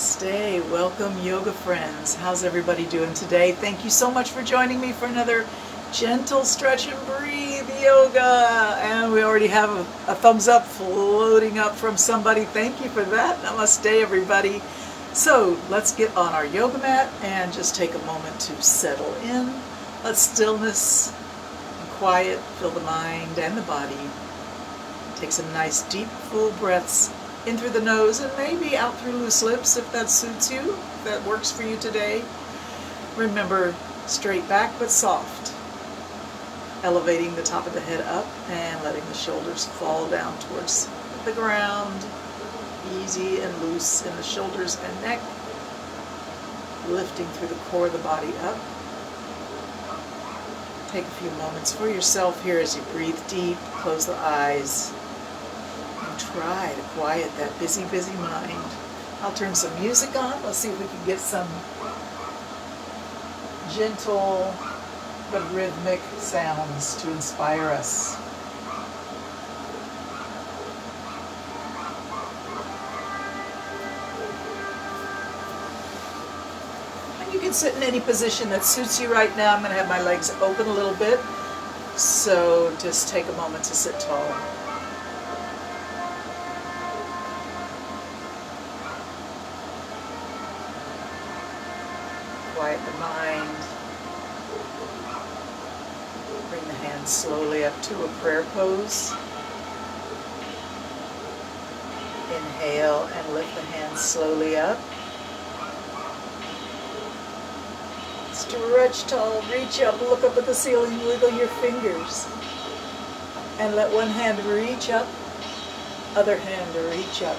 Namaste. Welcome, yoga friends. How's everybody doing today? Thank you so much for joining me for another gentle stretch and breathe yoga. And we already have a thumbs up floating up from somebody. Thank you for that. Namaste, everybody. So let's get on our yoga mat and just take a moment to settle in. Let stillness and quiet fill the mind and the body. Take some nice deep full breaths in through the nose and maybe out through loose lips if that suits you, if that works for you today. Remember, straight back but soft. Elevating the top of the head up and letting the shoulders fall down towards the ground. Easy and loose in the shoulders and neck. Lifting through the core of the body up. Take a few moments for yourself here as you breathe deep. Close the eyes. Try to quiet that busy mind. I'll turn some music on. Let's see if we can get some gentle but rhythmic sounds to inspire us. And you can sit in any position that suits you right now. I'm going to have my legs open a little bit, so just take a moment to sit tall. Quiet the mind. Bring the hands slowly up to a prayer pose. Inhale and lift the hands slowly up. Stretch tall, reach up, look up at the ceiling, wiggle your fingers. And let one hand reach up, other hand reach up.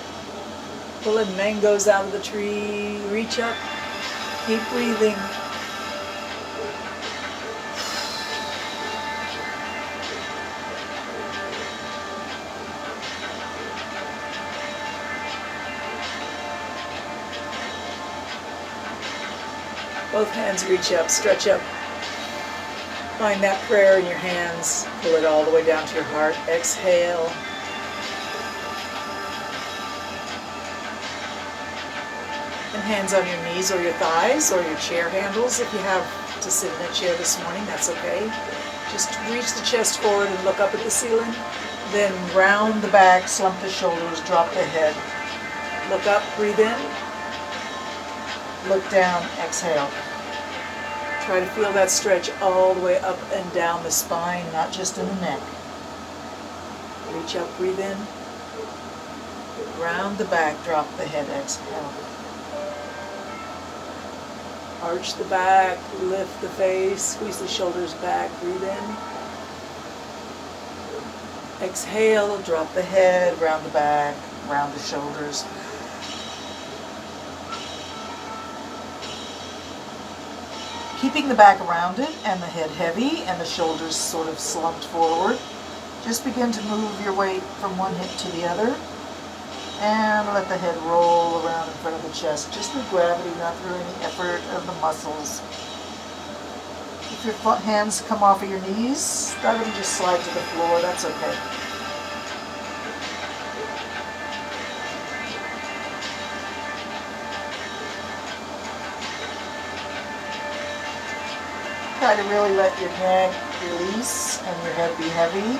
Pulling mangoes out of the tree, reach up. Keep breathing. Both hands reach up, stretch up. Find that prayer in your hands. Pull it all the way down to your heart. Exhale. And hands on your knees or your thighs or your chair handles. If you have to sit in a chair this morning, that's okay. Just reach the chest forward and look up at the ceiling. Then round the back, slump the shoulders, drop the head. Look up, breathe in. Look down, exhale. Try to feel that stretch all the way up and down the spine, not just in the neck. Reach up, breathe in. Round the back, drop the head, exhale. Arch the back, lift the face, squeeze the shoulders back, breathe in. Exhale, drop the head, round the back, round the shoulders. Keeping the back rounded and the head heavy and the shoulders sort of slumped forward. Just begin to move your weight from one hip to the other. And let the head roll around in front of the chest, just through gravity, not through any effort of the muscles. If your hands come off of your knees, let them just slide to the floor, that's okay. Try to really let your neck release and your head be heavy.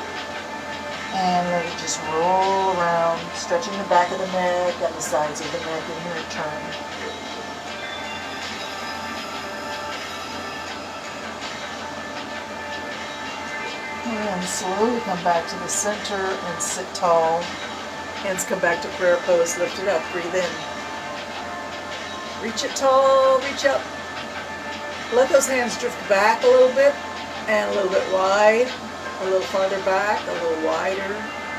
And let it just roll around, stretching the back of the neck and the sides of the neck in your turn. And slowly come back to the center and sit tall. Hands come back to prayer pose, lift it up, breathe in. Reach it tall, reach up. Let those hands drift back a little bit and a little bit wide. A little farther back, a little wider,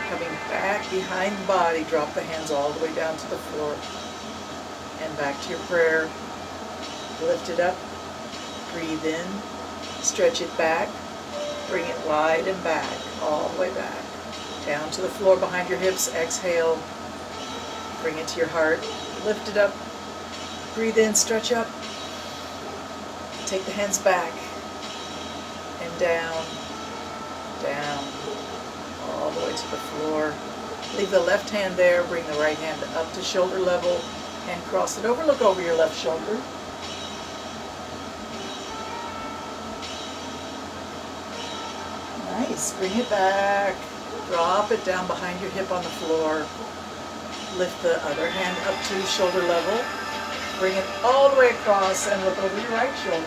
coming back behind the body. Drop the hands all the way down to the floor. And back to your prayer. Lift it up, breathe in, stretch it back, bring it wide and back, all the way back. Down to the floor behind your hips, exhale, bring it to your heart, lift it up, breathe in, stretch up, take the hands back, and down, down, all the way to the floor. Leave the left hand there, bring the right hand up to shoulder level, And cross it over, look over your left shoulder. Nice, bring it back. Drop it down behind your hip on the floor. Lift the other hand up to shoulder level. Bring it all the way across and look over your right shoulder.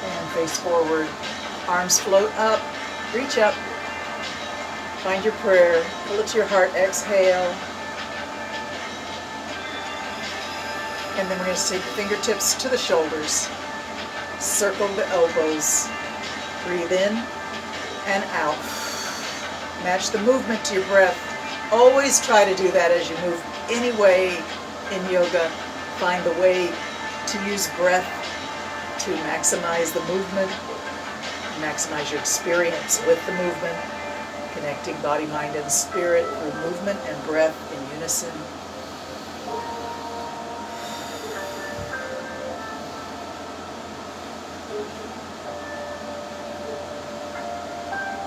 And face forward. Arms float up. Reach up. Find your prayer. Pull it to your heart. Exhale. And then we're going to take the fingertips to the shoulders. Circle the elbows. Breathe in and out. Match the movement to your breath. Always try to do that as you move any way in yoga. Find the way to use breath to maximize the movement, maximize your experience with the movement, connecting body, mind, and spirit through movement and breath in unison.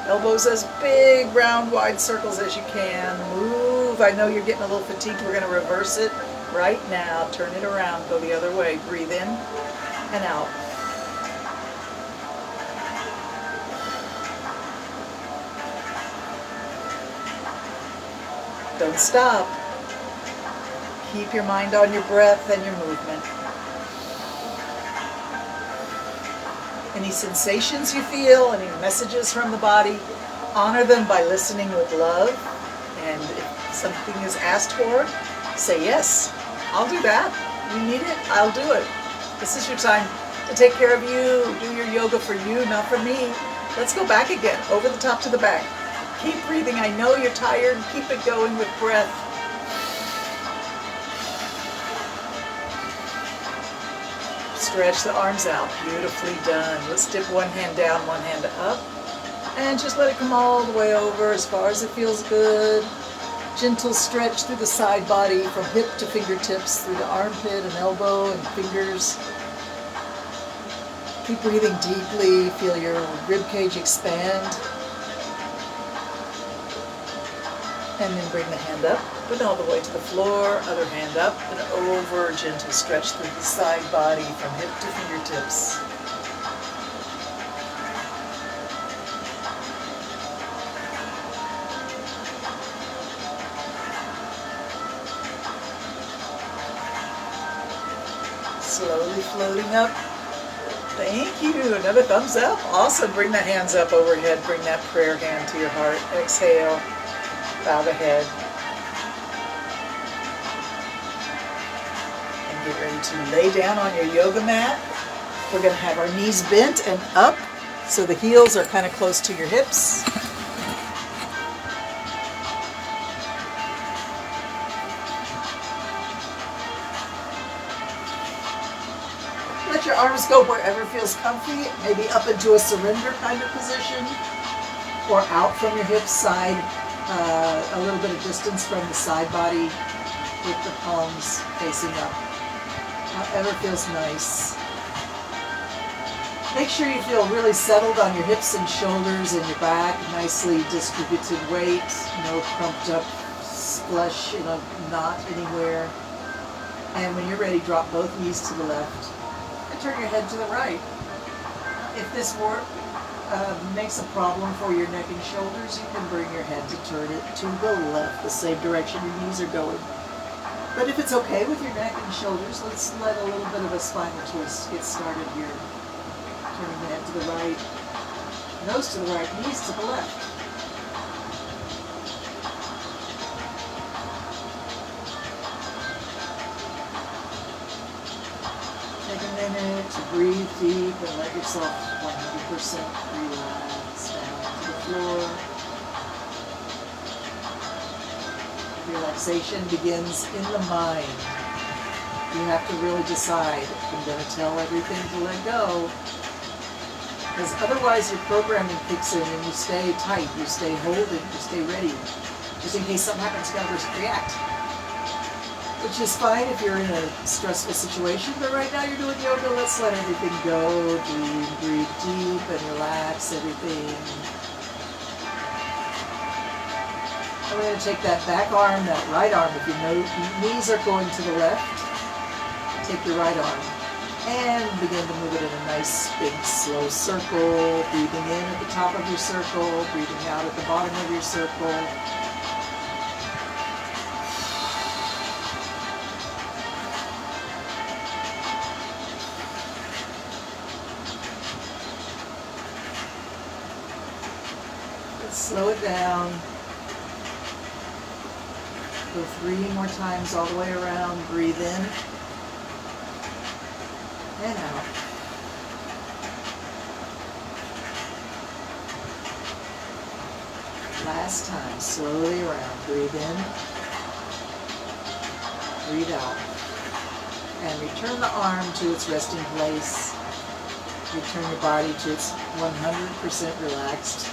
Elbows as big, round, wide circles as you can. Move. I know you're getting a little fatigued. We're going to reverse it right now. Turn it around. Go the other way. Breathe in and out. Don't stop. Keep your mind on your breath and your movement. Any sensations you feel, any messages from the body, honor them by listening with love. And if something is asked for, say yes, I'll do that. You need it, I'll do it. This is your time to take care of you. Do your yoga for you, not for me. Let's go back again, over the top to the back. Keep breathing. I know you're tired. Keep it going with breath. Stretch the arms out. Beautifully done. Let's dip one hand down, one hand up. And just let it come all the way over as far as it feels good. Gentle stretch through the side body from hip to fingertips, through the armpit and elbow and fingers. Keep breathing deeply. Feel your rib cage expand. And then bring the hand up, but all the way to the floor, other hand up and over, gentle stretch through the side body from hip to fingertips. Slowly floating up. Thank you. Another thumbs up. Awesome. Bring the hands up overhead. Bring that prayer hand to your heart. Exhale. Bow the head. And get ready to lay down on your yoga mat. We're going to have our knees bent and up so the heels are kind of close to your hips. Let your arms go wherever feels comfy, maybe up into a surrender kind of position, or out from your hips, side. A little bit of distance from the side body with the palms facing up. However feels nice. Make sure you feel really settled on your hips and shoulders and your back. Nicely distributed weight. No crumped up flesh in a knot anywhere. And when you're ready, drop both knees to the left and turn your head to the right. If this makes a problem for your neck and shoulders, you can bring your head to turn it to the left, the same direction your knees are going. But if it's okay with your neck and shoulders, let's let a little bit of a spinal twist get started here. Turning the head to the right, nose to the right, knees to the left. Take a minute to breathe deep and let yourself 100% relax down to the floor. Relaxation begins in the mind. You have to really decide, I'm going to tell everything to let go. Because otherwise your programming kicks in and you stay tight, you stay holding, you stay ready. Just in case something happens, you got to react. which is fine if you're in a stressful situation, but right now you're doing yoga. Let's let everything go. Breathe deep and relax everything. I'm going to take that back arm, that right arm, if your knees are going to the left, take your right arm and begin to move it in a nice big slow circle, breathing in at the top of your circle, breathing out at the bottom of your circle. Let's slow it down. Go 3 more times all the way around. Breathe in and out. Last time, slowly around. Breathe in, breathe out. And return the arm to its resting place. Return your body to its 100% relaxed,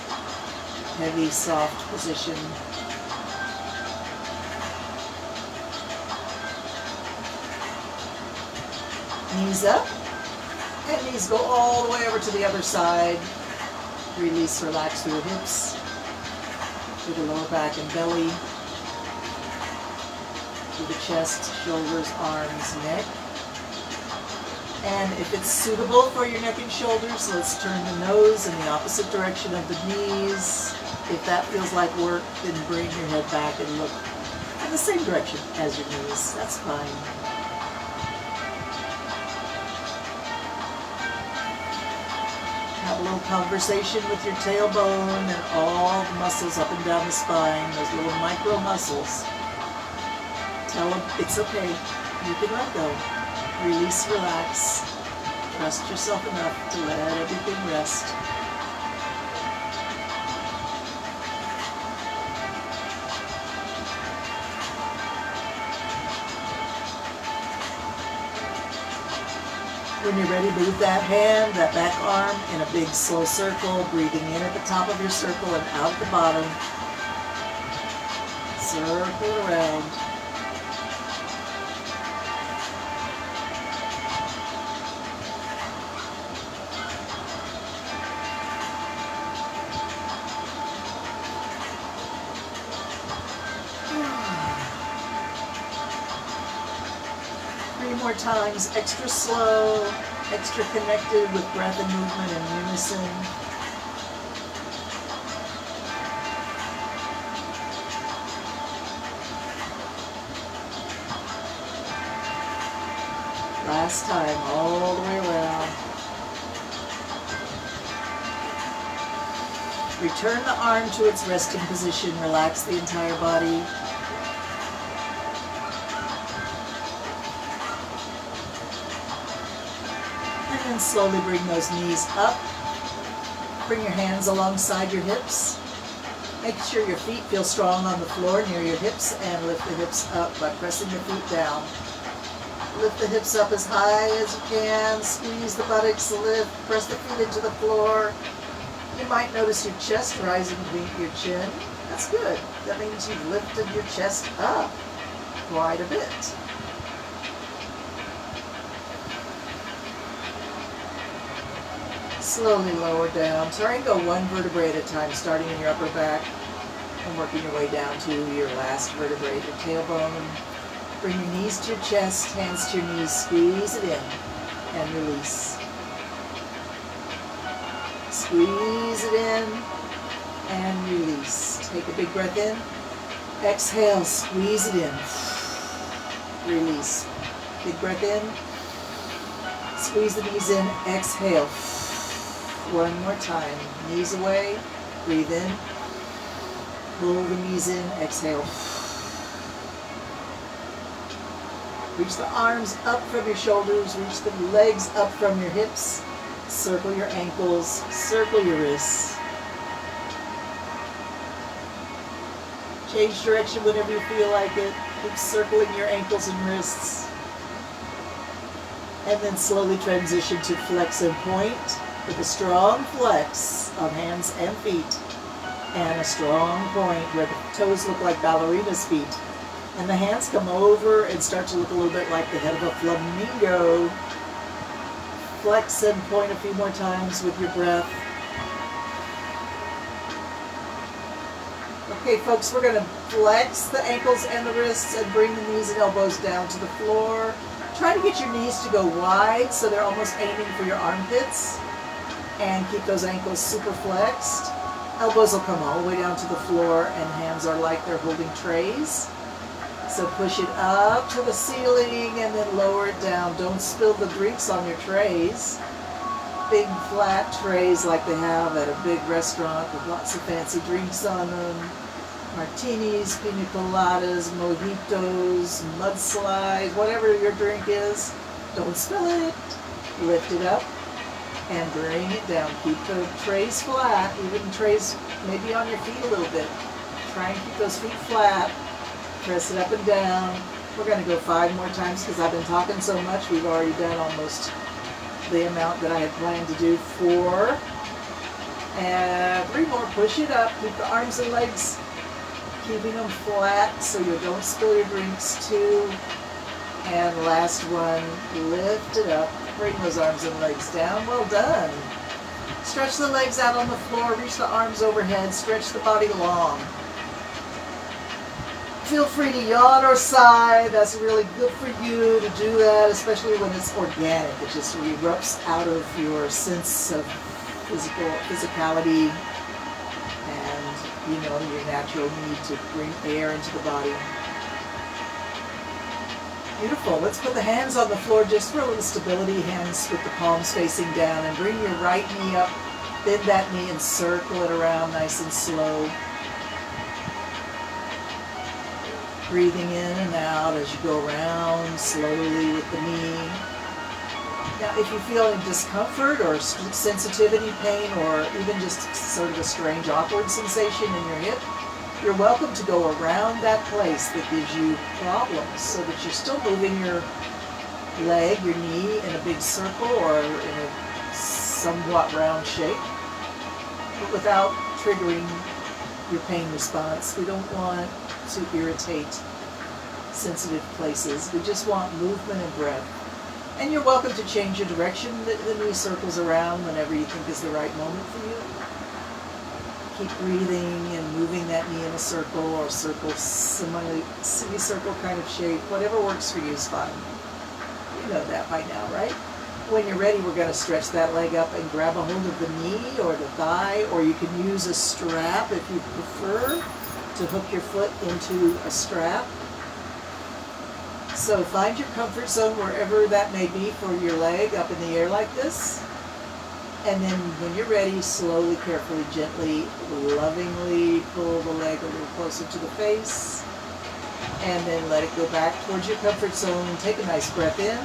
heavy, soft position. Knees up, and knees go all the way over to the other side. Release, relax through the hips, through the lower back and belly, through the chest, shoulders, arms, neck. And if it's suitable for your neck and shoulders, let's turn the nose in the opposite direction of the knees. If that feels like work, then bring your head back and look in the same direction as your knees. That's fine. Have a little conversation with your tailbone and all the muscles up and down the spine, those little micro muscles. Tell them it's okay. You can let go. Release, relax. Trust yourself enough to let everything rest. When you're ready, move that hand, that back arm in a big slow circle, breathing in at the top of your circle and out at the bottom. Circle around. More times, extra slow, extra connected with breath and movement in unison. Last time, all the way around. Return the arm to its resting position, relax the entire body. And slowly bring those knees up. Bring your hands alongside your hips. Make sure your feet feel strong on the floor near your hips and lift the hips up by pressing the feet down. Lift the hips up as high as you can. Squeeze the buttocks, lift, press the feet into the floor. You might notice your chest rising beneath your chin. That's good. That means you've lifted your chest up quite a bit. Slowly lower down. Try and go one vertebrae at a time, starting in your upper back and working your way down to your last vertebrae, your tailbone. Bring your knees to your chest, hands to your knees, squeeze it in and release. Squeeze it in and release. Take a big breath in. Exhale, squeeze it in. Release. Big breath in. Squeeze the knees in. Exhale. One more time. Knees away. Breathe in. Pull the knees in. Exhale. Reach the arms up from your shoulders. Reach the legs up from your hips. Circle your ankles. Circle your wrists. Change direction whenever you feel like it. Keep circling your ankles and wrists. And then slowly transition to flex and point with a strong flex of hands and feet. And a strong point where the toes look like ballerinas' feet. And the hands come over and start to look a little bit like the head of a flamingo. Flex and point a few more times with your breath. Okay, folks, we're going to flex the ankles and the wrists and bring the knees and elbows down to the floor. Try to get your knees to go wide so they're almost aiming for your armpits. And keep those ankles super flexed. Elbows will come all the way down to the floor and hands are like they're holding trays. So push it up to the ceiling and then lower it down. Don't spill the drinks on your trays. Big flat trays like they have at a big restaurant with lots of fancy drinks on them. Martinis, pina coladas, mojitos, mudslides, whatever your drink is. Don't spill it. Lift it up and bring it down. Keep the trays flat, even trays maybe on your feet a little bit. Try and keep those feet flat. Press it up and down. We're going to go 5 more times because I've been talking so much. We've already done almost the amount that I had planned to do. 4. And 3 more. Push it up. Keep the arms and legs, keeping them flat so you don't spill your drinks. 2. And last one. Lift it up. Bring those arms and legs down. Well done. Stretch the legs out on the floor. Reach the arms overhead. Stretch the body long. Feel free to yawn or sigh. That's really good for you to do that, especially when it's organic. It just erupts out of your sense of physicality and, you know, your natural need to bring air into the body. Beautiful. Let's put the hands on the floor just for a little stability. Hands with the palms facing down, and bring your right knee up. Bend that knee and circle it around nice and slow. Breathing in and out as you go around slowly with the knee. Now, if you feel any discomfort or sensitivity, pain, or even just sort of a strange, awkward sensation in your hip, you're welcome to go around that place that gives you problems so that you're still moving your leg, your knee in a big circle or in a somewhat round shape, but without triggering your pain response. We don't want to irritate sensitive places. We just want movement and breath. And you're welcome to change your direction. The knee circles around whenever you think is the right moment for you. Keep breathing and moving that knee in a circle or semicircle kind of shape. Whatever works for you is fine. You know that by now, right? When you're ready, we're going to stretch that leg up and grab a hold of the knee or the thigh, or you can use a strap if you prefer to hook your foot into a strap. So find your comfort zone wherever that may be for your leg up in the air like this. And then when you're ready, slowly, carefully, gently, lovingly pull the leg a little closer to the face. And then let it go back towards your comfort zone. Take a nice breath in.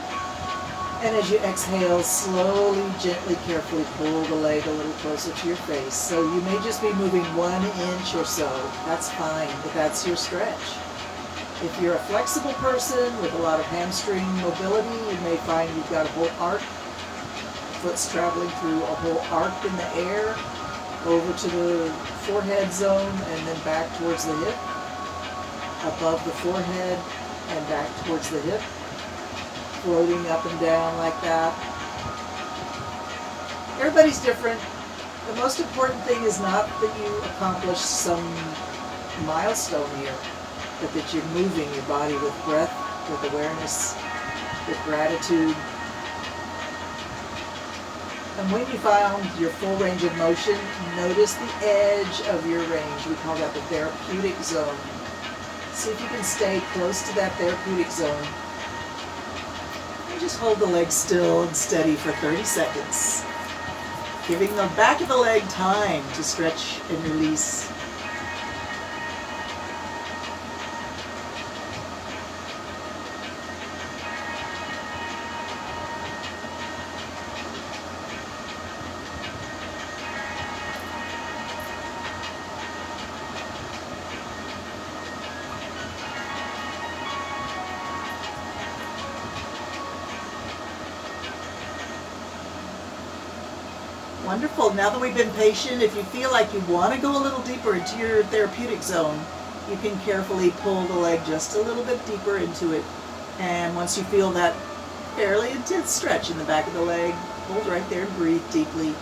And as you exhale, slowly, gently, carefully pull the leg a little closer to your face. So you may just be moving 1 inch or so. That's fine, but that's your stretch. If you're a flexible person with a lot of hamstring mobility, you may find you've got a whole arc. Foot's traveling through a whole arc in the air, over to the forehead zone, and then back towards the hip, above the forehead, and back towards the hip. Floating up and down like that. Everybody's different. The most important thing is not that you accomplish some milestone here, but that you're moving your body with breath, with awareness, with gratitude. And when you found your full range of motion, notice the edge of your range. We call that the therapeutic zone. See if you can stay close to that therapeutic zone. Just hold the leg still and steady for 30 seconds, giving the back of the leg time to stretch and release. Wonderful. Now that we've been patient, if you feel like you want to go a little deeper into your therapeutic zone, you can carefully pull the leg just a little bit deeper into it. And once you feel that fairly intense stretch in the back of the leg, hold right there and breathe deeply.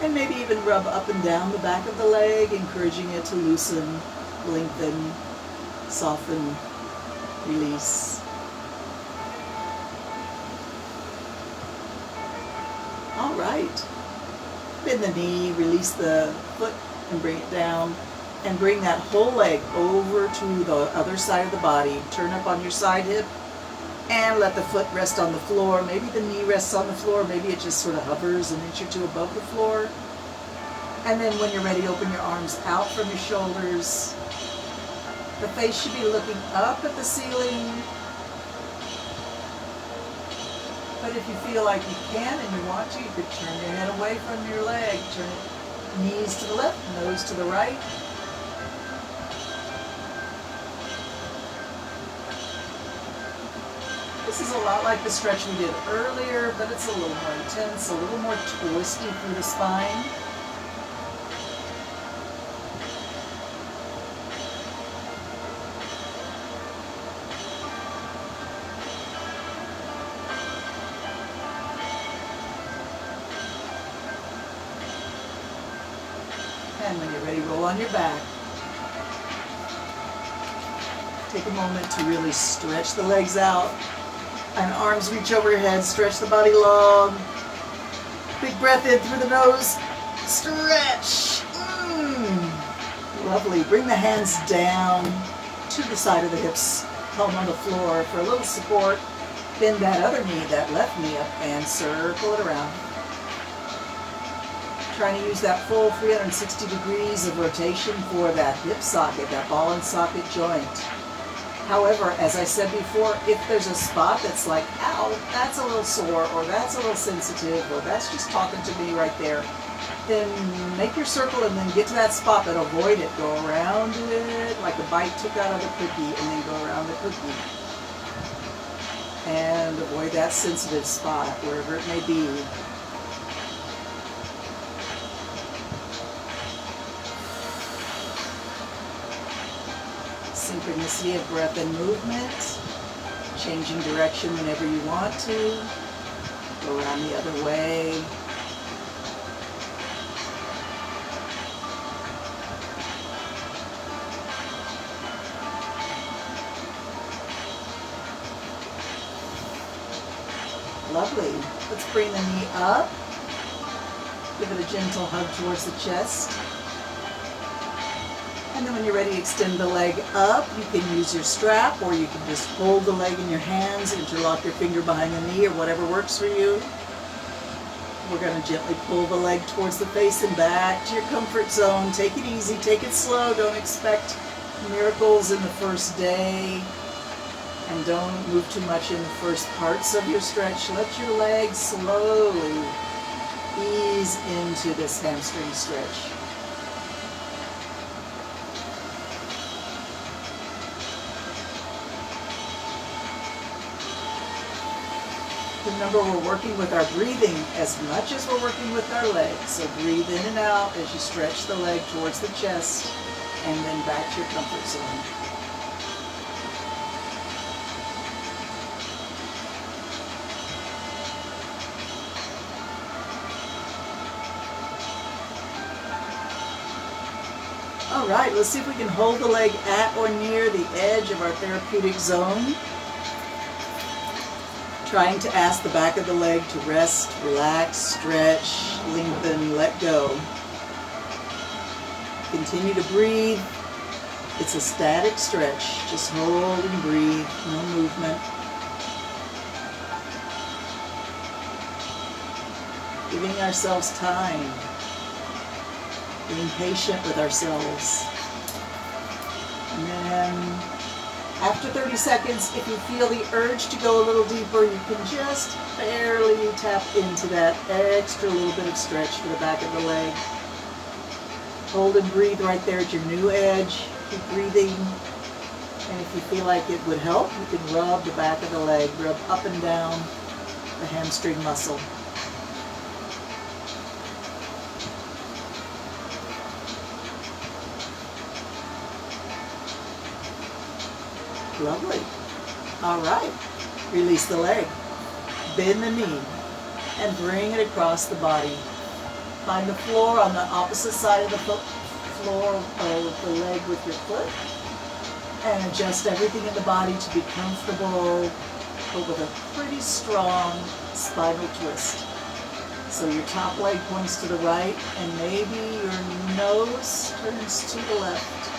And maybe even rub up and down the back of the leg, encouraging it to loosen, lengthen, soften, release. All right. Bend the knee, release the foot and bring it down. And bring that whole leg over to the other side of the body. Turn up on your side hip and let the foot rest on the floor. Maybe the knee rests on the floor. Maybe it just sort of hovers an inch or two above the floor. And then when you're ready, open your arms out from your shoulders. The face should be looking up at the ceiling. But if you feel like you can and you want to, you could turn your head away from your leg. Turn it knees to the left, nose to the right. This is a lot like the stretch we did earlier, but it's a little more intense, a little more twisty through the spine. And when you're ready, roll on your back. Take a moment to really stretch the legs out. And arms reach over your head, stretch the body long. Big breath in through the nose. Stretch. Lovely. Bring the hands down to the side of the hips, palm on the floor for a little support. Bend that other knee, that left knee up, and circle it around. Trying to use that full 360 degrees of rotation for that hip socket, that ball and socket joint. However, as I said before, if there's a spot that's like, ow, that's a little sore, or that's a little sensitive, or that's just talking to me right there, then make your circle and then get to that spot, but avoid it. Go around it like a bite took out of the cookie, and then go around the cookie. And avoid that sensitive spot, wherever it may be. Synchronicity of breath and movement, changing direction whenever you want to, go around the other way. Lovely. Let's bring the knee up, give it a gentle hug towards the chest. And then when you're ready, extend the leg up. You can use your strap, or you can just hold the leg in your hands, interlock your finger behind the knee, or whatever works for you. We're going to gently pull the leg towards the face and back to your comfort zone. Take it easy, take it slow. Don't expect miracles in the first day. And don't move too much in the first parts of your stretch. Let your legs slowly ease into this hamstring stretch. Remember, we're working with our breathing as much as we're working with our legs. So breathe in and out as you stretch the leg towards the chest and then back to your comfort zone. All right, let's see if we can hold the leg at or near the edge of our therapeutic zone. Trying to ask the back of the leg to rest, relax, stretch, lengthen, let go. Continue to breathe. It's a static stretch. Just hold and breathe, no movement. Giving ourselves time. Being patient with ourselves. And then after 30 seconds, if you feel the urge to go a little deeper, you can just barely tap into that extra little bit of stretch for the back of the leg. Hold and breathe right there at your new edge. Keep breathing. And if you feel like it would help, you can rub the back of the leg, rub up and down the hamstring muscle. Lovely. All right. Release the leg. Bend the knee and bring it across the body. Find the floor on the opposite side of the floor of the leg with your foot. And adjust everything in the body to be comfortable, but with a pretty strong spinal twist. So your top leg points to the right, and maybe your nose turns to the left.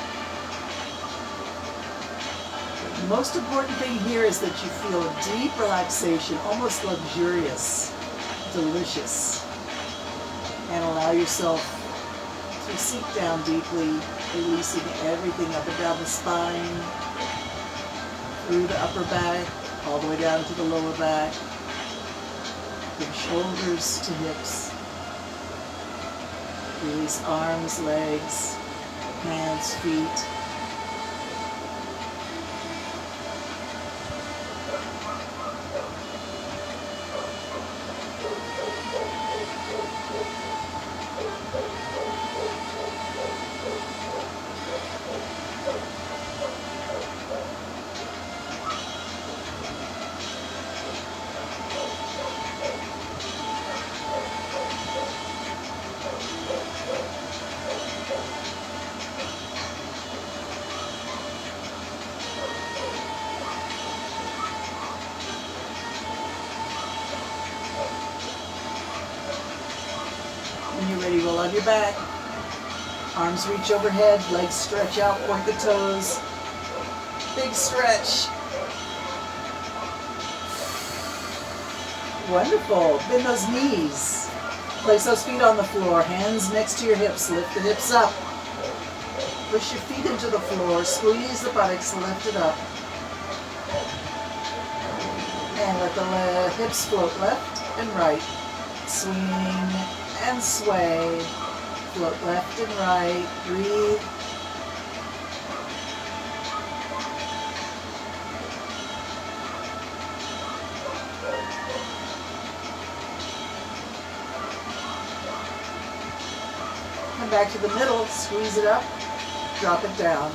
The most important thing here is that you feel a deep relaxation, almost luxurious, delicious. And allow yourself to sink down deeply, releasing everything up and down the spine, through the upper back, all the way down to the lower back, from shoulders to hips. Release arms, legs, hands, feet. When you're ready, roll on your back. Arms reach overhead, legs stretch out, point the toes. Big stretch. Wonderful. Bend those knees. Place those feet on the floor, hands next to your hips. Lift the hips up. Push your feet into the floor, squeeze the buttocks, lift it up. And let the hips float left and right. Swing and sway. Float left and right. Breathe. Come back to the middle. Squeeze it up. Drop it down.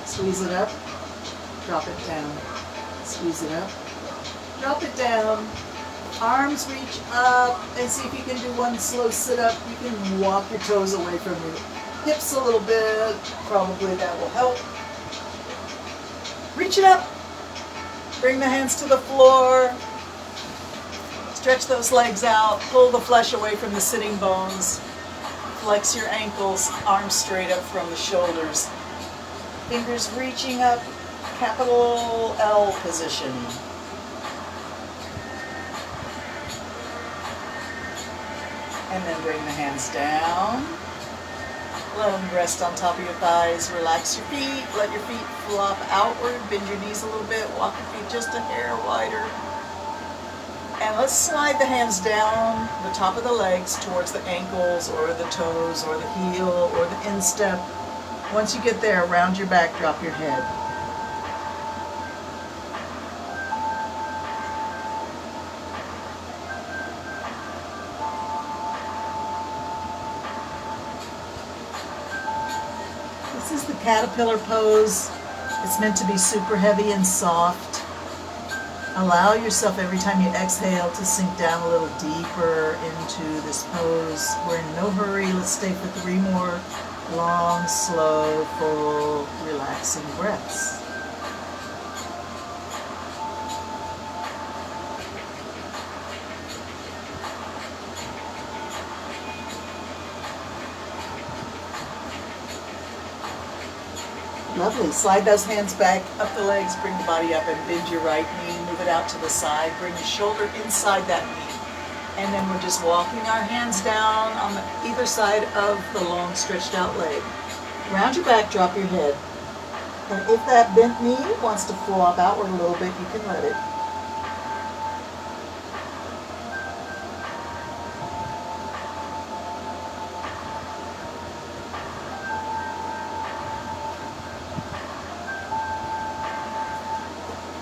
Squeeze it up. Drop it down. Squeeze it up. Drop it down. Arms reach up, and see if you can do one slow sit-up. You can walk your toes away from your hips a little bit. Probably that will help. Reach it up. Bring the hands to the floor. Stretch those legs out. Pull the flesh away from the sitting bones. Flex your ankles, arms straight up from the shoulders. Fingers reaching up, capital L position. And then bring the hands down. Let them rest on top of your thighs. Relax your feet. Let your feet flop outward. Bend your knees a little bit. Walk your feet just a hair wider. And let's slide the hands down the top of the legs towards the ankles or the toes or the heel or the instep. Once you get there, round your back, drop your head. This is the caterpillar pose. It's meant to be super heavy and soft. Allow yourself every time you exhale to sink down a little deeper into this pose. We're in no hurry. Let's stay for 3 more long, slow, full, relaxing breaths. Lovely. Slide those hands back, up the legs, bring the body up and bend your right knee, move it out to the side, bring your shoulder inside that knee. And then we're just walking our hands down on either side of the long stretched out leg. Round your back, drop your head. And if that bent knee wants to flop outward a little bit, you can let it.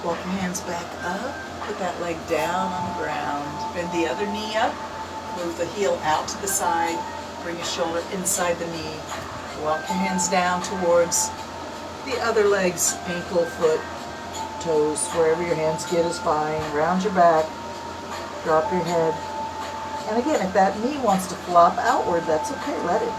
Walk your hands back up, put that leg down on the ground, bend the other knee up, move the heel out to the side, bring your shoulder inside the knee, walk your hands down towards the other leg's ankle, foot, toes, wherever your hands get is fine. Round your back, drop your head. And again, if that knee wants to flop outward, that's okay, let it.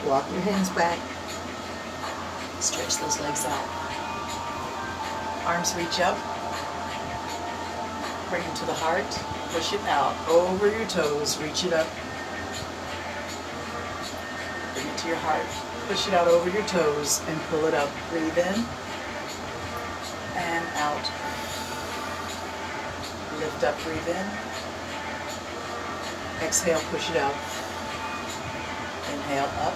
Walk your hands back. Stretch those legs out. Arms reach up. Bring it to the heart. Push it out over your toes. Reach it up. Bring it to your heart. Push it out over your toes and pull it up. Breathe in and out. Lift up, breathe in. Exhale, push it out. Inhale up.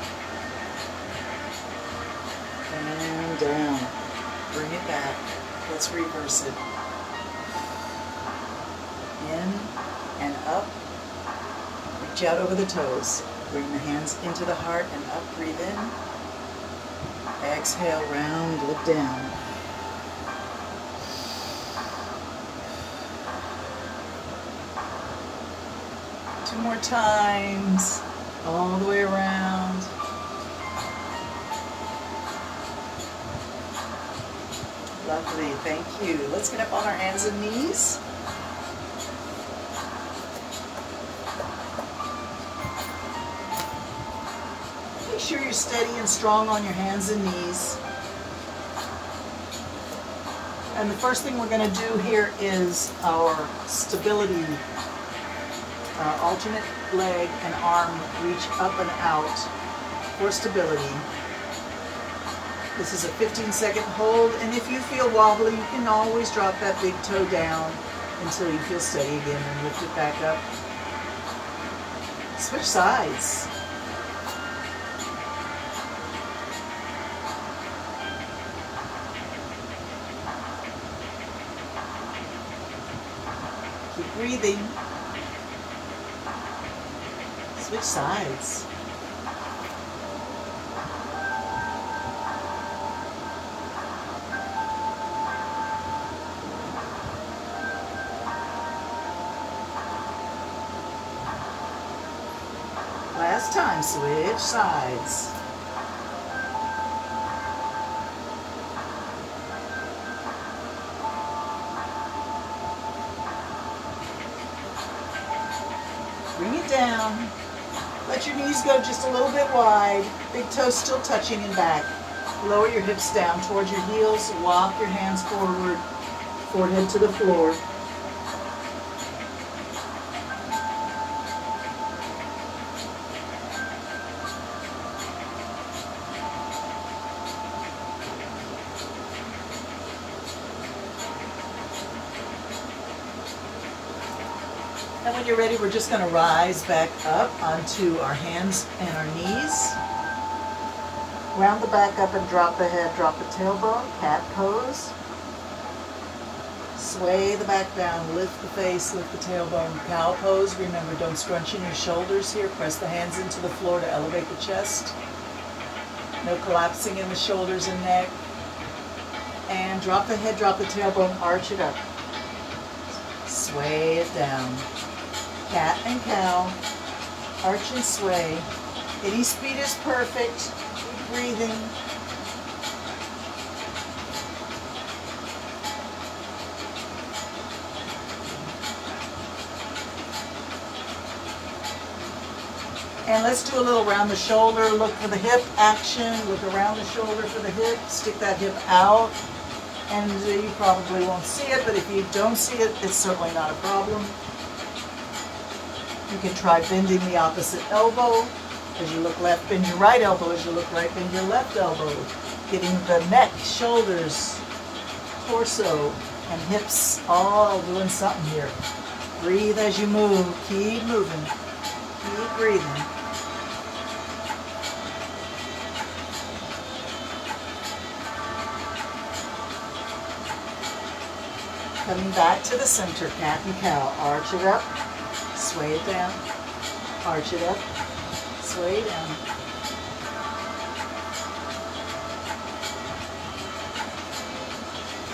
And down. Bring it back. Let's reverse it. In and up. Reach out over the toes. Bring the hands into the heart and up. Breathe in. Exhale, round, look down. Two more times. All the way around. Lovely, thank you. Let's get up on our hands and knees. Make sure you're steady and strong on your hands and knees. And the first thing we're going to do here is our stability. Alternate leg and arm reach up and out for stability. This is a 15-second hold, and if you feel wobbly, you can always drop that big toe down until you feel steady again and lift it back up. Switch sides. Keep breathing. Switch sides. Last time, switch sides. Bring it down. Let your knees go just a little bit wide. Big toes still touching and back. Lower your hips down towards your heels. Walk your hands forward. Forehead to the floor. And when you're ready, we're just going to rise back up onto our hands and our knees. Round the back up and drop the head, drop the tailbone, cat pose. Sway the back down, lift the face, lift the tailbone, cow pose. Remember, don't scrunch in your shoulders here. Press the hands into the floor to elevate the chest. No collapsing in the shoulders and neck. And drop the head, drop the tailbone, arch it up. Sway it down. Cat and cow, arch and sway. Any speed is perfect. Keep breathing. And let's do a little round the shoulder. Look for the hip action. Look around the shoulder for the hip. Stick that hip out. And you probably won't see it, but if you don't see it, it's certainly not a problem. You can try bending the opposite elbow. As you look left, bend your right elbow. As you look right, bend your left elbow. Getting the neck, shoulders, torso, and hips all doing something here. Breathe as you move. Keep moving. Keep breathing. Coming back to the center, cat and cow. Arch it up, sway it down, arch it up, sway down.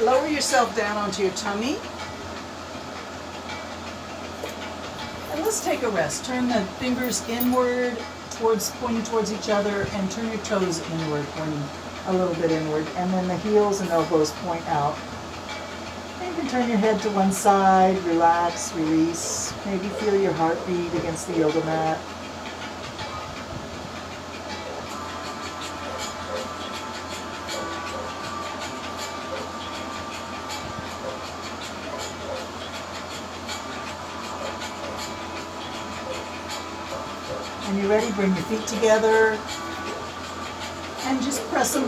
lower yourself down onto your tummy. And let's take a rest. Turn the fingers inward, pointing towards each other, and turn your toes inward, pointing a little bit inward. And then the heels and elbows point out. And you can turn your head to one side, relax, release. Maybe feel your heartbeat against the yoga mat. When you're ready, bring your feet together and just press your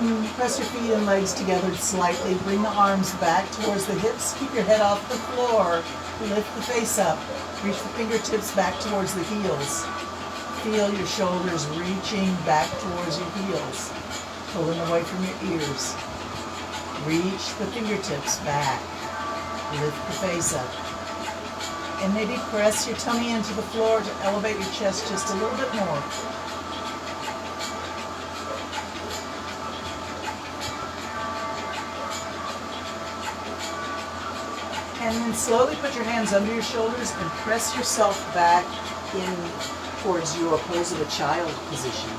feet and legs together slightly. Bring the arms back towards the hips. Keep your head off the floor. Lift the face up. Reach the fingertips back towards the heels. Feel your shoulders reaching back towards your heels. Pull them away from your ears. Reach the fingertips back. Lift the face up. And maybe press your tummy into the floor to elevate your chest just a little bit more. And then slowly put your hands under your shoulders and press yourself back in towards your pose of a child position.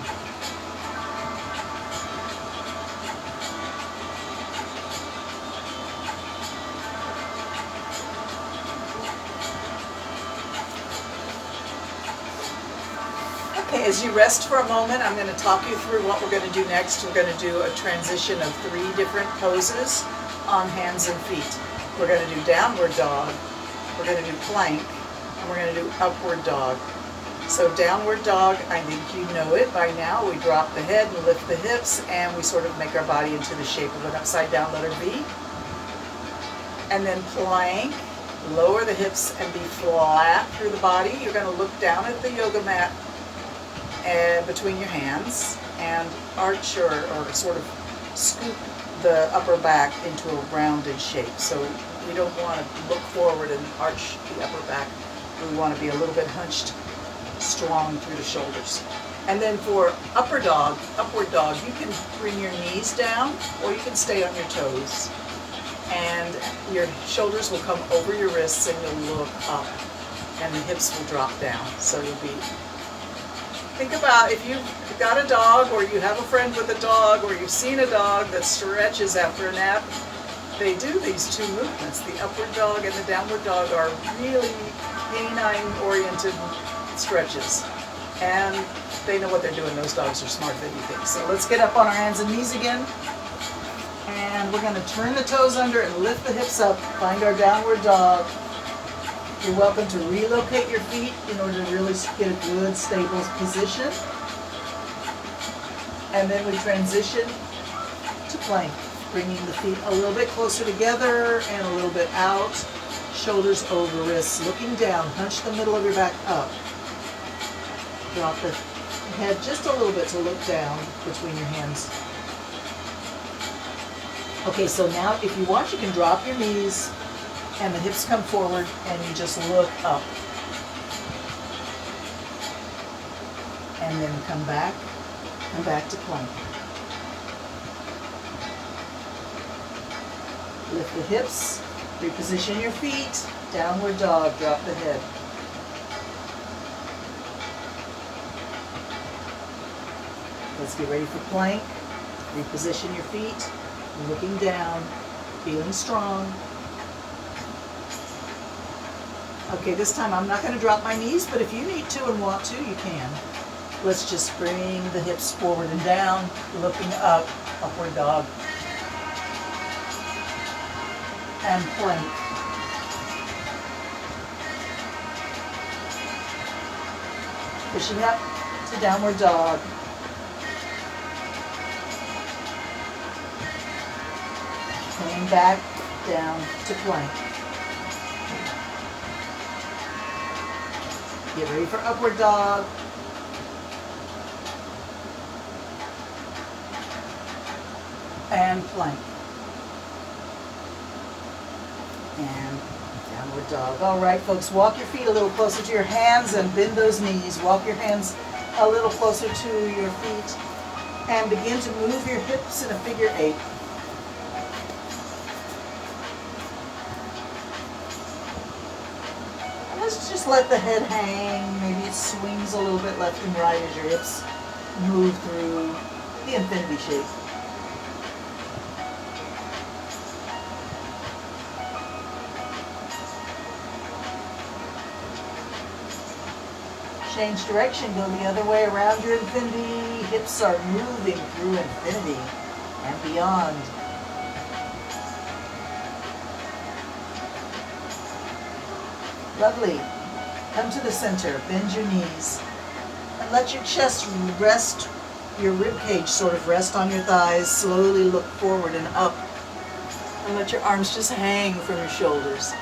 Okay, as you rest for a moment, I'm going to talk you through what we're going to do next. We're going to do a transition of 3 different poses on hands and feet. We're going to do downward dog, we're going to do plank, and we're going to do upward dog. So downward dog, I think you know it by now. We drop the head and lift the hips, and we sort of make our body into the shape of an upside down letter V. And then plank, lower the hips and be flat through the body. You're going to look down at the yoga mat and between your hands and arch or sort of scoop the upper back into a rounded shape. So we don't want to look forward and arch the upper back. We want to be a little bit hunched, strong through the shoulders. And then for upward dog, you can bring your knees down or you can stay on your toes. And your shoulders will come over your wrists and you'll look up and the hips will drop down. So you'll be, think about if you've got a dog or you have a friend with a dog or you've seen a dog that stretches after a nap, they do these 2 movements. The upward dog and the downward dog are really canine-oriented stretches. And they know what they're doing. Those dogs are smarter than you think. So let's get up on our hands and knees again. And we're going to turn the toes under and lift the hips up. Find our downward dog. You're welcome to relocate your feet in order to really get a good, stable position. And then we transition to plank, bringing the feet a little bit closer together and a little bit out. Shoulders over wrists, looking down. Hunch the middle of your back up. Drop the head just a little bit to look down between your hands. Okay, so now if you want, you can drop your knees and the hips come forward and you just look up. And then come back to plank. Lift the hips, reposition your feet, downward dog, drop the head. Let's get ready for plank. Reposition your feet, looking down, feeling strong. Okay, this time I'm not going to drop my knees, but if you need to and want to, you can. Let's just bring the hips forward and down, looking up, upward dog. And plank. Pushing up to downward dog. Coming back down to plank. Get ready for upward dog. And plank. And downward dog. All right, folks, walk your feet a little closer to your hands and bend those knees. Walk your hands a little closer to your feet and begin to move your hips in a figure 8. just let the head hang. Maybe it swings a little bit left and right as your hips move through the infinity shape. Change direction, go the other way around your infinity. Hips are moving through infinity and beyond. Lovely. Come to the center, bend your knees, and let your chest rest, your rib cage sort of rest on your thighs. Slowly look forward and up, and let your arms just hang from your shoulders.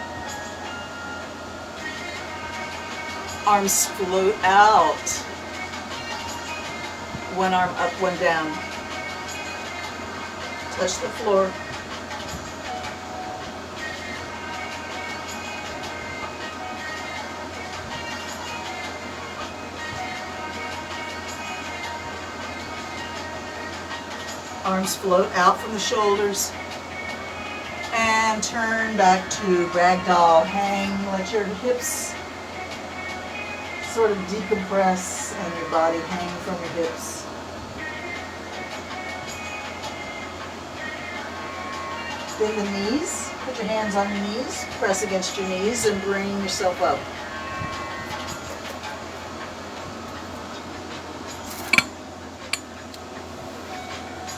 Arms float out. One arm up, one down. Touch the floor. Arms float out from the shoulders. And turn back to ragdoll. Hang, let your hips sort of decompress and your body hang from your hips. Bend the knees, put your hands on your knees, press against your knees and bring yourself up.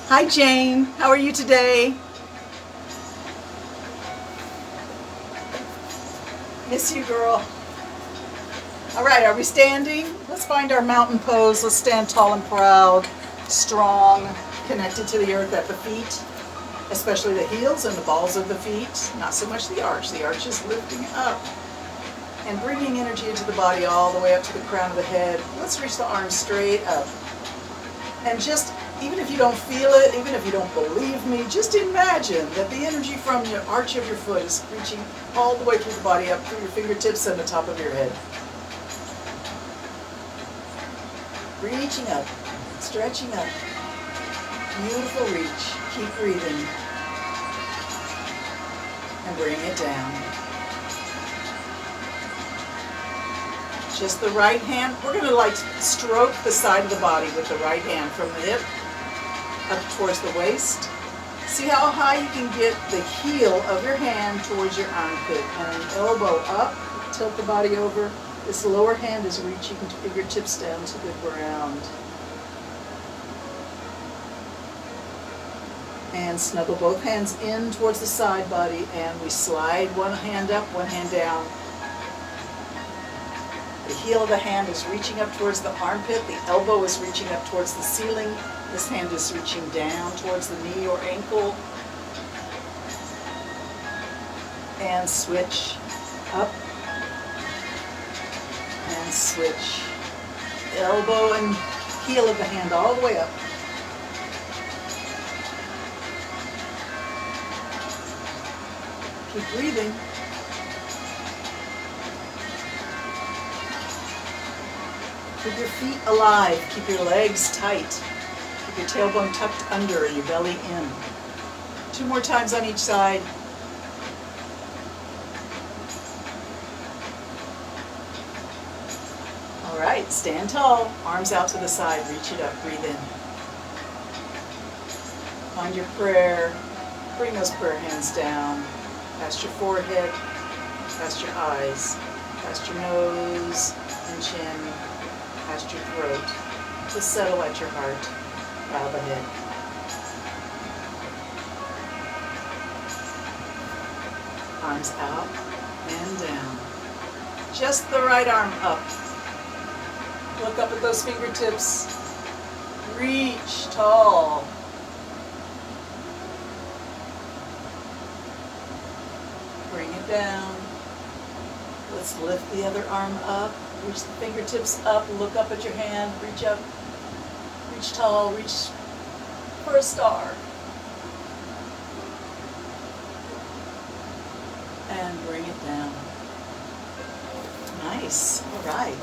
Hi Jane, how are you today? Miss you, girl. All right, are we standing? Let's find our mountain pose. Let's stand tall and proud, strong, connected to the earth at the feet, especially the heels and the balls of the feet. Not so much the arch. The arch is lifting up and bringing energy into the body all the way up to the crown of the head. Let's reach the arms straight up. And just, even if you don't feel it, even if you don't believe me, just imagine that the energy from the arch of your foot is reaching all the way through the body, up through your fingertips and the top of your head. Reaching up, stretching up. Beautiful reach. Keep breathing. And bring it down. Just the right hand. We're going to like stroke the side of the body with the right hand from the hip up towards the waist. See how high you can get the heel of your hand towards your armpit. And an elbow up. Tilt the body over. This lower hand is reaching fingertips down to the ground. And snuggle both hands in towards the side body, and we slide one hand up, one hand down. The heel of the hand is reaching up towards the armpit, the elbow is reaching up towards the ceiling, this hand is reaching down towards the knee or ankle. And switch up. And switch. Elbow and heel of the hand all the way up. Keep breathing. Keep your feet alive. Keep your legs tight. Keep your tailbone tucked under and your belly in. 2 more times on each side. All right, stand tall, arms out to the side, reach it up, breathe in. Find your prayer, bring those prayer hands down, past your forehead, past your eyes, past your nose and chin, past your throat. Just settle at your heart, bow the head. Arms out and down. Just the right arm up. Look up at those fingertips. Reach tall. Bring it down. Let's lift the other arm up. Reach the fingertips up. Look up at your hand. Reach up. Reach tall. Reach for a star. And bring it down. Nice. All right.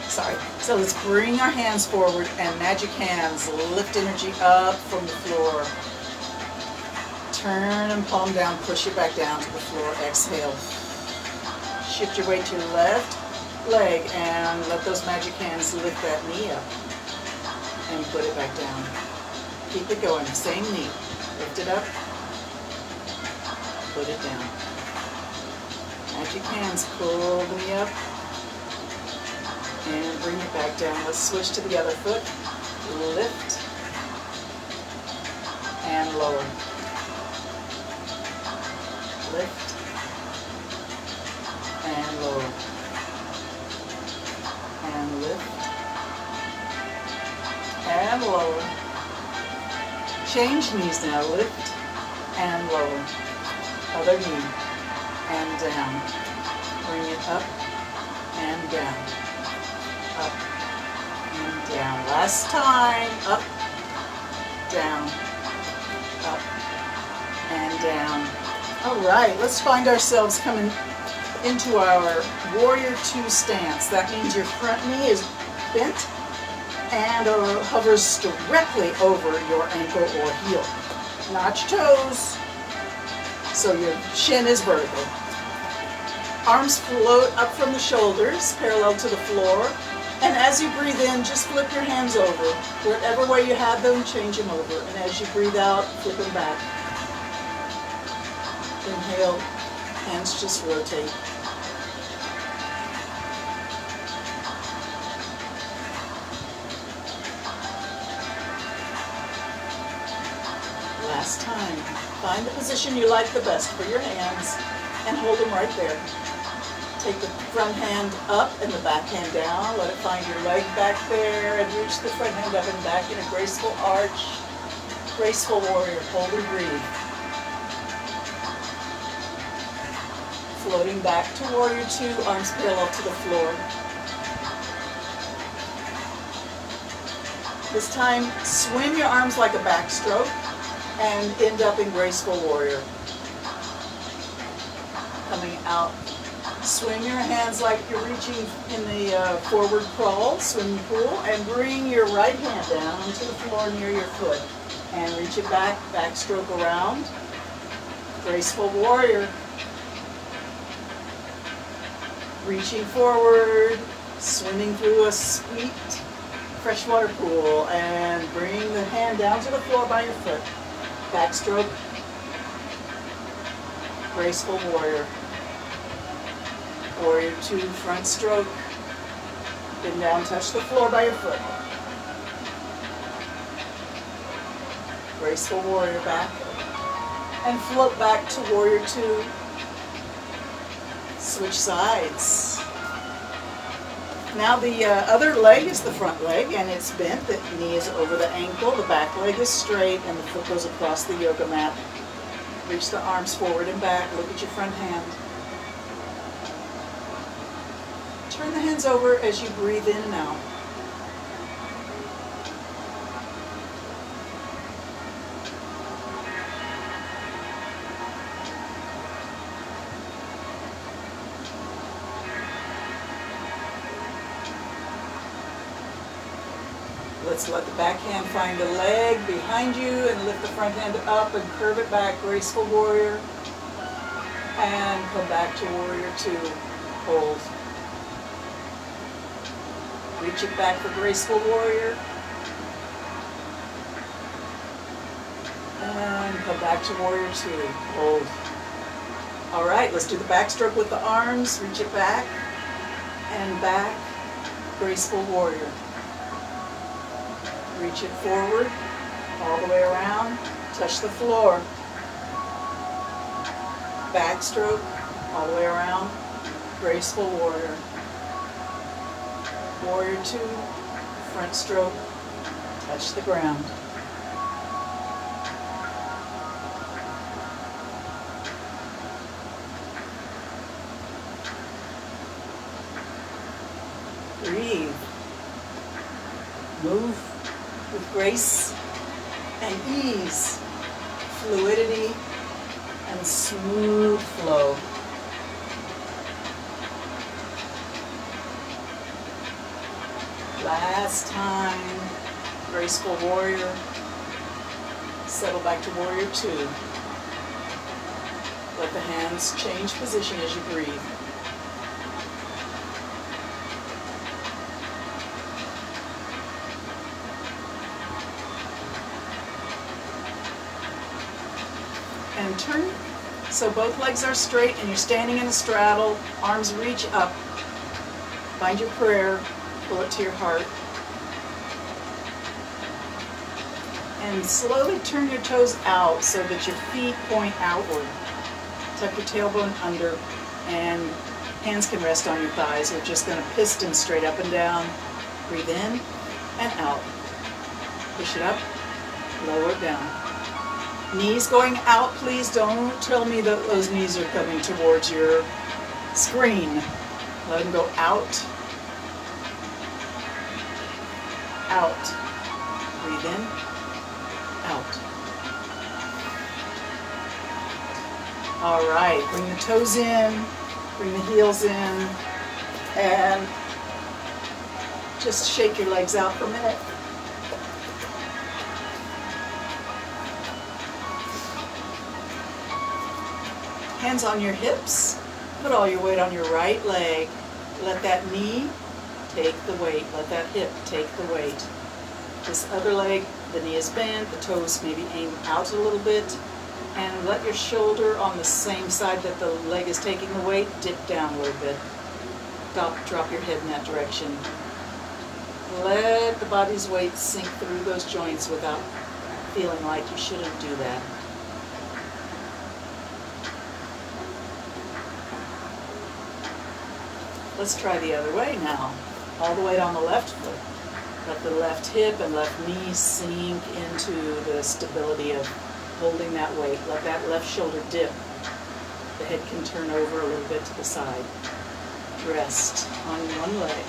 Sorry. So let's bring our hands forward and magic hands lift energy up from the floor. Turn and palm down, push it back down to the floor. Exhale. Shift your weight to your left leg and let those magic hands lift that knee up and put it back down. Keep it going, same knee. Lift it up, put it down. Magic hands, pull the knee up and bring it back down. Let's switch to the other foot. Lift and lower. Lift and lower. And lift and lower. Change knees now. Lift and lower. Other knee and down. Bring it up and down. Up and down. Last time. Up, down, up and down. All right, let's find ourselves coming into our Warrior Two stance. That means your front knee is bent and hovers directly over your ankle or heel. Not your toes, so your shin is vertical. Arms float up from the shoulders, parallel to the floor. And as you breathe in, just flip your hands over. Whatever way you have them, change them over. And as you breathe out, flip them back. Inhale, hands just rotate. Last time. Find the position you like the best for your hands and hold them right there. Take the front hand up and the back hand down. Let it find your leg back there and reach the front hand up and back in a graceful arch. Graceful warrior. Hold and breathe. Floating back to Warrior Two, arms parallel to the floor. This time, swim your arms like a backstroke and end up in graceful warrior. Coming out. Swing your hands like you're reaching in the forward crawl, swimming pool, and bring your right hand down onto the floor near your foot. And reach it back, backstroke around. Graceful warrior. Reaching forward, swimming through a sweet freshwater pool, and bring the hand down to the floor by your foot. Backstroke. Graceful warrior. Warrior Two, front stroke. Bend down, touch the floor by your foot. Graceful warrior back. And float back to Warrior Two. Switch sides. Now the other leg is the front leg and it's bent. The knee is over the ankle, the back leg is straight, and the foot goes across the yoga mat. Reach the arms forward and back. Look at your front hand. Turn the hands over as you breathe in and out. Let's let the back hand find a leg behind you and lift the front hand up and curve it back, graceful warrior. And come back to Warrior Two. Hold. Reach it back for graceful warrior. And come back to Warrior Two. Hold. All right, let's do the backstroke with the arms. Reach it back and back. Graceful warrior. Reach it forward, all the way around, touch the floor. Backstroke, all the way around, graceful warrior. Warrior Two, front stroke, touch the ground. Breathe. Move with grace and ease, fluidity and smooth flow. Last time, graceful warrior. Settle back to Warrior Two. Let the hands change position as you breathe. And turn, so both legs are straight and you're standing in a straddle, arms reach up. Find your prayer, pull it to your heart. And slowly turn your toes out so that your feet point outward. Tuck your tailbone under and hands can rest on your thighs. We're just going to piston straight up and down. Breathe in and out. Push it up, lower it down. Knees going out, please don't tell me that those knees are coming towards your screen. Let them go out. Out. Breathe in. Out. All right, bring the toes in, bring the heels in, and just shake your legs out for a minute. Hands on your hips, put all your weight on your right leg. Let that knee take the weight, let that hip take the weight. This other leg, the knee is bent, the toes maybe aim out a little bit, and let your shoulder on the same side that the leg is taking the weight dip down a little bit. Drop your head in that direction. Let the body's weight sink through those joints without feeling like you shouldn't do that. Let's try the other way now. All the weight on the left foot. Let the left hip and left knee sink into the stability of holding that weight. Let that left shoulder dip. The head can turn over a little bit to the side. Rest on one leg.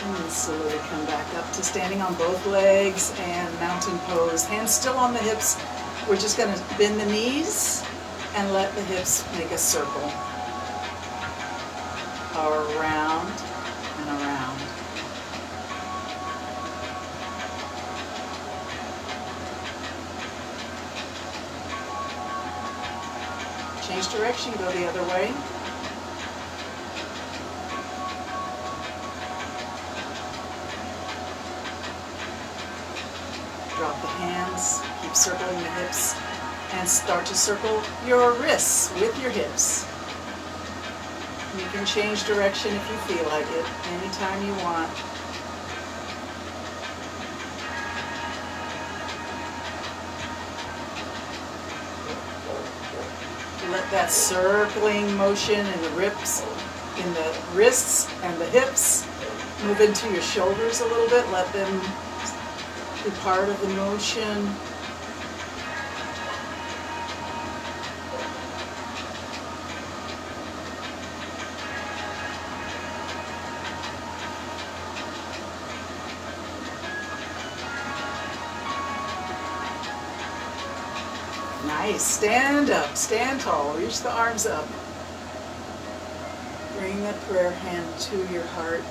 And then slowly come back up to standing on both legs and mountain pose. Hands still on the hips. We're just going to bend the knees and let the hips make a circle. Around and around. Change direction, go the other way. Drop the hands, keep circling the hips, and start to circle your wrists with your hips. You can change direction if you feel like it, anytime you want. Let that circling motion in the ribs, in the wrists and the hips move into your shoulders a little bit. Let them be part of the motion. Nice. Stand up, stand tall, reach the arms up. Bring the prayer hand to your heart.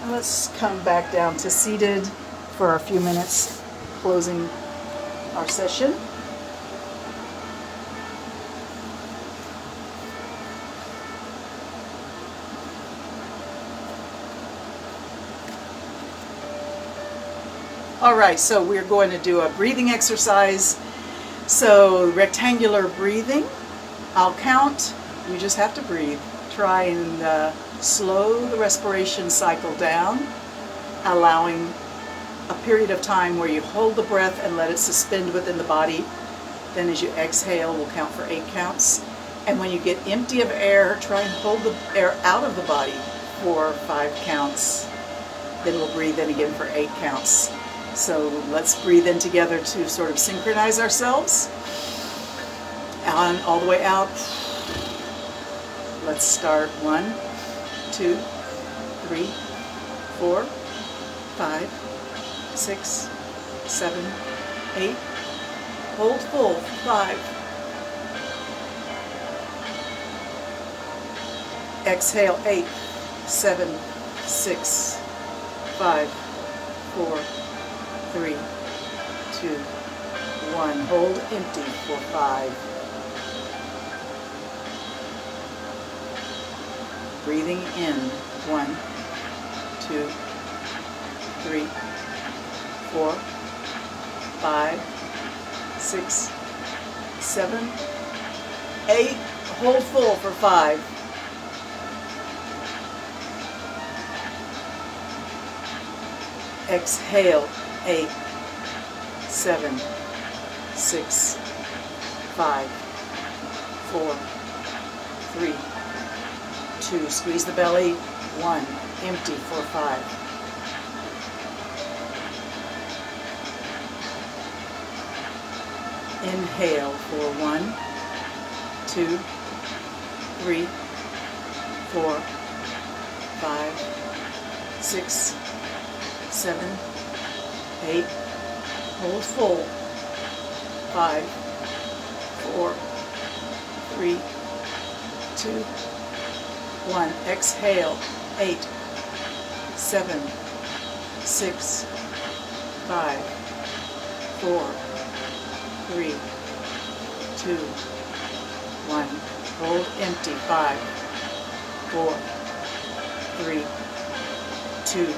And let's come back down to seated for a few minutes, closing our session. All right, so we're going to do a breathing exercise. So rectangular breathing. I'll count. You just have to breathe. Try and slow the respiration cycle down, allowing a period of time where you hold the breath and let it suspend within the body. Then as you exhale, we'll count for 8 counts. And when you get empty of air, try and hold the air out of the body for 5 counts. Then we'll breathe in again for 8 counts. So let's breathe in together to sort of synchronize ourselves. And all the way out. Let's start 1, 2, 3, 4, 5, 6, 7, 8. Hold full. 5. Exhale. 8. 7, 6, 5, 4, 3, 2, 1. Hold empty for 5. Breathing in. 1, 2, 3, 4, 5, 6, 7, 8. Hold full for 5. Exhale. 8, 7, 6, 5, 4, 3, 2. Squeeze the belly. 1. Empty for 5. Inhale for 1, 2, 3, 4, 5, 6, 7, 8. Hold full. 5, 4, 3, 2, 1. Exhale. 8, 7, 6, 5, 4, 3, 2, 1. Hold empty. 5, 4, 3, 2,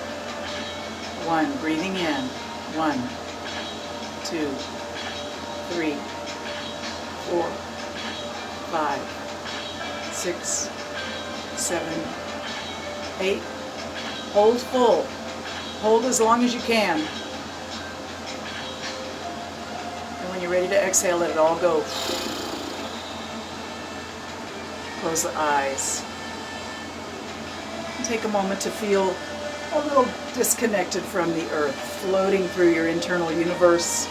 1. Breathing in. 1, 2, 3, 4, 5, 6, 7, 8. Hold full. Hold as long as you can. And when you're ready to exhale, let it all go. Close the eyes. Take a moment to feel a little disconnected from the earth, floating through your internal universe.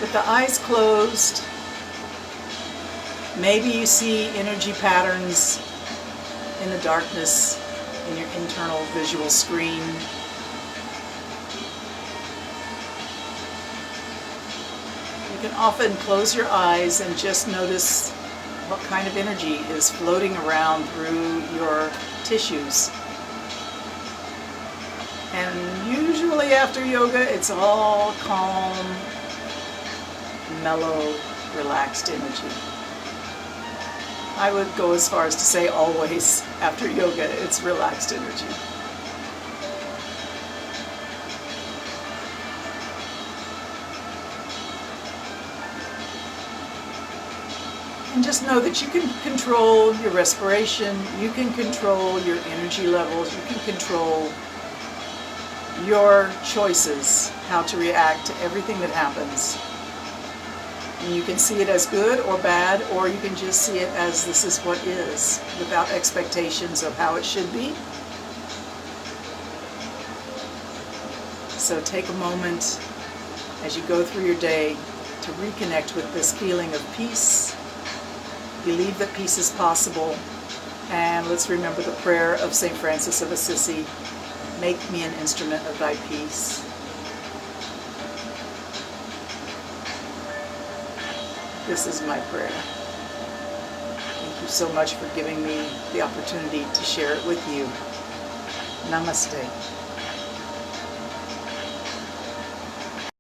With the eyes closed, maybe you see energy patterns in the darkness in your internal visual screen. You can often close your eyes and just notice what kind of energy is floating around through your tissues. And usually after yoga, it's all calm, mellow, relaxed energy. I would go as far as to say always after yoga, it's relaxed energy. And just know that you can control your respiration, you can control your energy levels, you can control your choices, how to react to everything that happens. And you can see it as good or bad, or you can just see it as this is what is, without expectations of how it should be. So take a moment as you go through your day to reconnect with this feeling of peace. Believe that peace is possible. And let's remember the prayer of St. Francis of Assisi, make me an instrument of thy peace. This is my prayer. Thank you so much for giving me the opportunity to share it with you. Namaste.